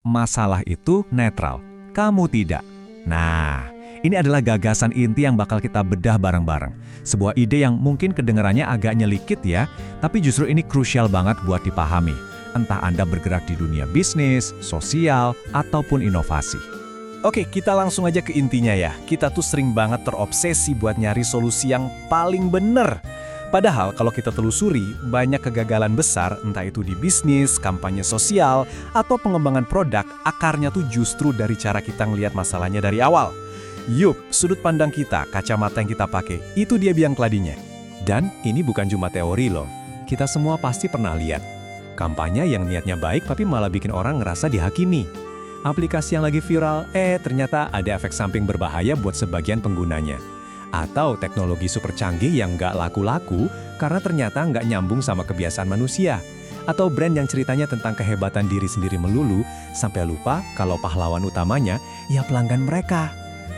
Masalah itu netral, kamu tidak. Nah, ini adalah gagasan inti yang bakal kita bedah bareng-bareng. Sebuah ide yang mungkin kedengarannya agak nyelikit ya, tapi justru ini krusial banget buat dipahami. Entah Anda bergerak di dunia bisnis, sosial, ataupun inovasi. Oke, kita langsung aja ke intinya ya. Kita tuh sering banget terobsesi buat nyari solusi yang paling bener. Padahal kalau kita telusuri, banyak kegagalan besar, entah itu di bisnis, kampanye sosial, atau pengembangan produk, akarnya tuh justru dari cara kita ngelihat masalahnya dari awal. Yup, sudut pandang kita, kacamata yang kita pakai, itu dia biang keladinya. Dan ini bukan cuma teori loh. Kita semua pasti pernah lihat. Kampanye yang niatnya baik tapi malah bikin orang ngerasa dihakimi. Aplikasi yang lagi viral, ternyata ada efek samping berbahaya buat sebagian penggunanya. Atau teknologi super canggih yang nggak laku-laku karena ternyata nggak nyambung sama kebiasaan manusia. Atau brand yang ceritanya tentang kehebatan diri sendiri melulu, sampai lupa kalau pahlawan utamanya ya pelanggan mereka.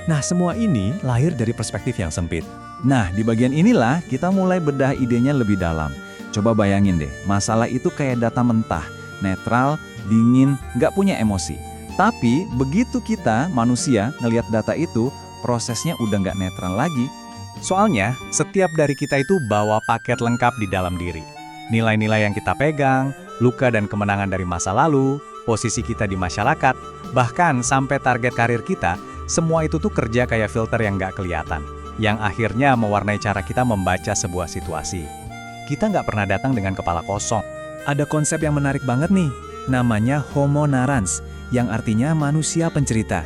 Nah, semua ini lahir dari perspektif yang sempit. Nah, di bagian inilah kita mulai bedah idenya lebih dalam. Coba bayangin deh, masalah itu kayak data mentah, netral, dingin, nggak punya emosi. Tapi begitu kita, manusia, ngelihat data itu, prosesnya udah nggak netral lagi. Soalnya, setiap dari kita itu bawa paket lengkap di dalam diri. Nilai-nilai yang kita pegang, luka dan kemenangan dari masa lalu, posisi kita di masyarakat, bahkan sampai target karir kita, semua itu tuh kerja kayak filter yang nggak kelihatan, yang akhirnya mewarnai cara kita membaca sebuah situasi. Kita nggak pernah datang dengan kepala kosong. Ada konsep yang menarik banget nih, namanya homo narrans, yang artinya manusia pencerita.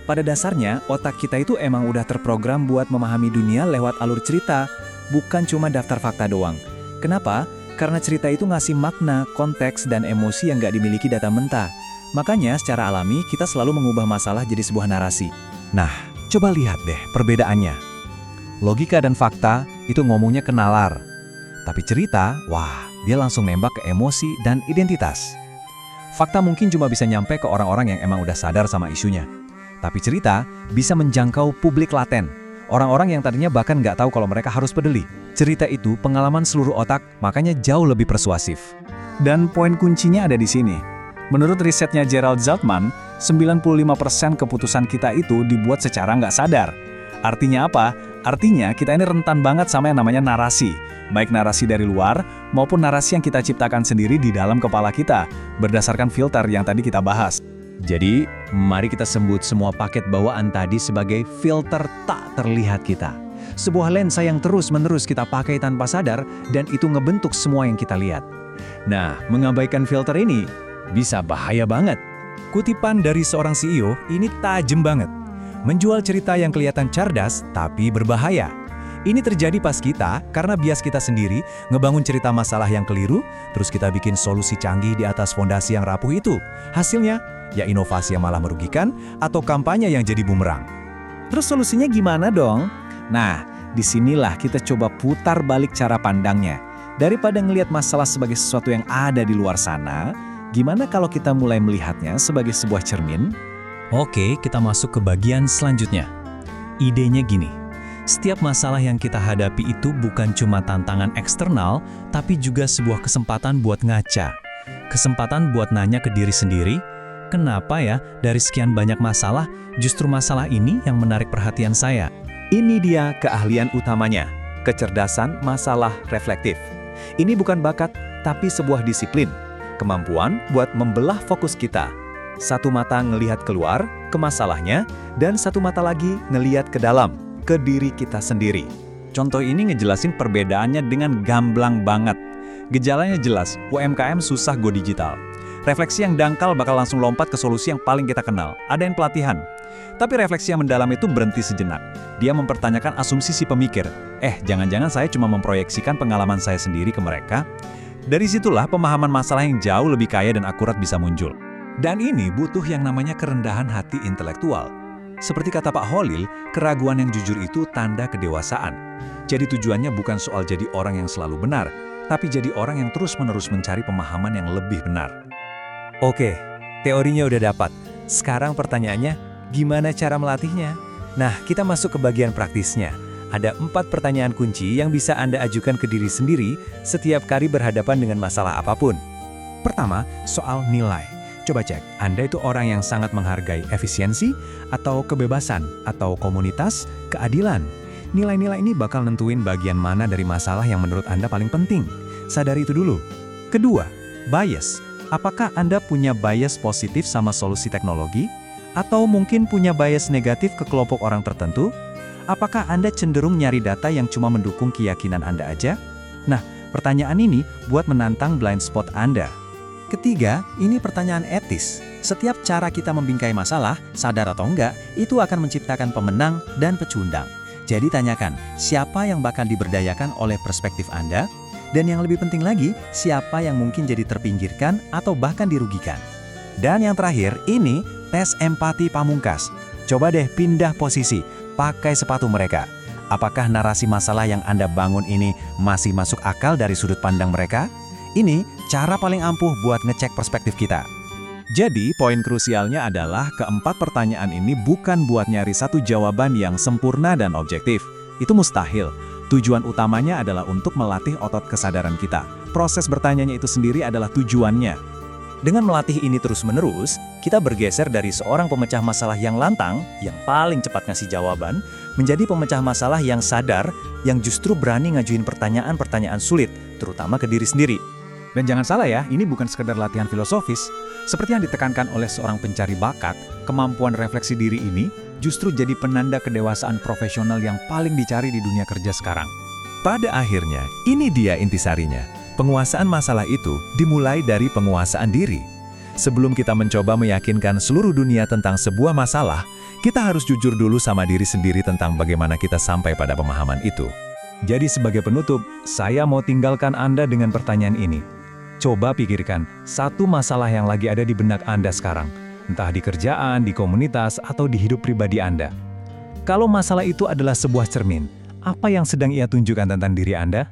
Pada dasarnya, otak kita itu emang udah terprogram buat memahami dunia lewat alur cerita, bukan cuma daftar fakta doang. Kenapa? Karena cerita itu ngasih makna, konteks, dan emosi yang nggak dimiliki data mentah. Makanya, secara alami, kita selalu mengubah masalah jadi sebuah narasi. Nah, coba lihat deh perbedaannya. Logika dan fakta itu ngomongnya ke nalar. Tapi cerita, wah, dia langsung nembak ke emosi dan identitas. Fakta mungkin cuma bisa nyampe ke orang-orang yang emang udah sadar sama isunya. Tapi cerita bisa menjangkau publik laten. Orang-orang yang tadinya bahkan nggak tahu kalau mereka harus peduli. Cerita itu pengalaman seluruh otak, makanya jauh lebih persuasif. Dan poin kuncinya ada di sini. Menurut risetnya Gerald Zeltman, 95% keputusan kita itu dibuat secara nggak sadar. Artinya apa? Artinya kita ini rentan banget sama yang namanya narasi. Baik narasi dari luar, maupun narasi yang kita ciptakan sendiri di dalam kepala kita, berdasarkan filter yang tadi kita bahas. Jadi, mari kita sebut semua paket bawaan tadi sebagai filter tak terlihat kita. Sebuah lensa yang terus-menerus kita pakai tanpa sadar dan itu ngebentuk semua yang kita lihat. Nah, mengabaikan filter ini bisa bahaya banget. Kutipan dari seorang CEO ini tajam banget. Menjual cerita yang kelihatan cerdas tapi berbahaya. Ini terjadi pas kita karena bias kita sendiri ngebangun cerita masalah yang keliru, terus kita bikin solusi canggih di atas fondasi yang rapuh itu. Hasilnya, ya inovasi yang malah merugikan atau kampanye yang jadi bumerang. Terus solusinya gimana dong? Nah, disinilah kita coba putar balik cara pandangnya. Daripada ngelihat masalah sebagai sesuatu yang ada di luar sana, gimana kalau kita mulai melihatnya sebagai sebuah cermin? Oke, kita masuk ke bagian selanjutnya. Idenya gini, setiap masalah yang kita hadapi itu bukan cuma tantangan eksternal, tapi juga sebuah kesempatan buat ngaca. Kesempatan buat nanya ke diri sendiri, kenapa ya dari sekian banyak masalah, justru masalah ini yang menarik perhatian saya? Ini dia keahlian utamanya, kecerdasan masalah reflektif. Ini bukan bakat, tapi sebuah disiplin. Kemampuan buat membelah fokus kita. Satu mata ngelihat keluar, ke masalahnya, dan satu mata lagi ngelihat ke dalam, ke diri kita sendiri. Contoh ini ngejelasin perbedaannya dengan gamblang banget. Gejalanya jelas, UMKM susah go digital. Refleksi yang dangkal bakal langsung lompat ke solusi yang paling kita kenal, ada yang pelatihan. Tapi refleksi yang mendalam itu berhenti sejenak. Dia mempertanyakan asumsi si pemikir, jangan-jangan saya cuma memproyeksikan pengalaman saya sendiri ke mereka? Dari situlah pemahaman masalah yang jauh lebih kaya dan akurat bisa muncul. Dan ini butuh yang namanya kerendahan hati intelektual. Seperti kata Pak Holil, keraguan yang jujur itu tanda kedewasaan. Jadi tujuannya bukan soal jadi orang yang selalu benar, tapi jadi orang yang terus-menerus mencari pemahaman yang lebih benar. Oke, teorinya udah dapat. Sekarang pertanyaannya, gimana cara melatihnya? Nah, kita masuk ke bagian praktisnya. Ada 4 pertanyaan kunci yang bisa Anda ajukan ke diri sendiri setiap kali berhadapan dengan masalah apapun. Pertama, soal nilai. Coba cek, Anda itu orang yang sangat menghargai efisiensi, atau kebebasan, atau komunitas, keadilan. Nilai-nilai ini bakal nentuin bagian mana dari masalah yang menurut Anda paling penting. Sadari itu dulu. Kedua, bias. Apakah Anda punya bias positif sama solusi teknologi? Atau mungkin punya bias negatif ke kelompok orang tertentu? Apakah Anda cenderung nyari data yang cuma mendukung keyakinan Anda aja? Nah, pertanyaan ini buat menantang blind spot Anda. Ketiga, ini pertanyaan etis. Setiap cara kita membingkai masalah, sadar atau enggak, itu akan menciptakan pemenang dan pecundang. Jadi tanyakan, siapa yang bakal diberdayakan oleh perspektif Anda? Dan yang lebih penting lagi, siapa yang mungkin jadi terpinggirkan atau bahkan dirugikan? Dan yang terakhir, ini tes empati pamungkas. Coba deh pindah posisi, pakai sepatu mereka. Apakah narasi masalah yang Anda bangun ini masih masuk akal dari sudut pandang mereka? Ini cara paling ampuh buat ngecek perspektif kita. Jadi, poin krusialnya adalah keempat pertanyaan ini bukan buat nyari satu jawaban yang sempurna dan objektif. Itu mustahil. Tujuan utamanya adalah untuk melatih otot kesadaran kita. Proses bertanyanya itu sendiri adalah tujuannya. Dengan melatih ini terus-menerus, kita bergeser dari seorang pemecah masalah yang lantang, yang paling cepat ngasih jawaban, menjadi pemecah masalah yang sadar, yang justru berani ngajuin pertanyaan-pertanyaan sulit, terutama ke diri sendiri. Dan jangan salah ya, ini bukan sekedar latihan filosofis. Seperti yang ditekankan oleh seorang pencari bakat, kemampuan refleksi diri ini justru jadi penanda kedewasaan profesional yang paling dicari di dunia kerja sekarang. Pada akhirnya, ini dia intisarinya. Penguasaan masalah itu dimulai dari penguasaan diri. Sebelum kita mencoba meyakinkan seluruh dunia tentang sebuah masalah, kita harus jujur dulu sama diri sendiri tentang bagaimana kita sampai pada pemahaman itu. Jadi sebagai penutup, saya mau tinggalkan Anda dengan pertanyaan ini. Coba pikirkan, satu masalah yang lagi ada di benak Anda sekarang, entah di kerjaan, di komunitas, atau di hidup pribadi Anda. Kalau masalah itu adalah sebuah cermin, apa yang sedang ia tunjukkan tentang diri Anda?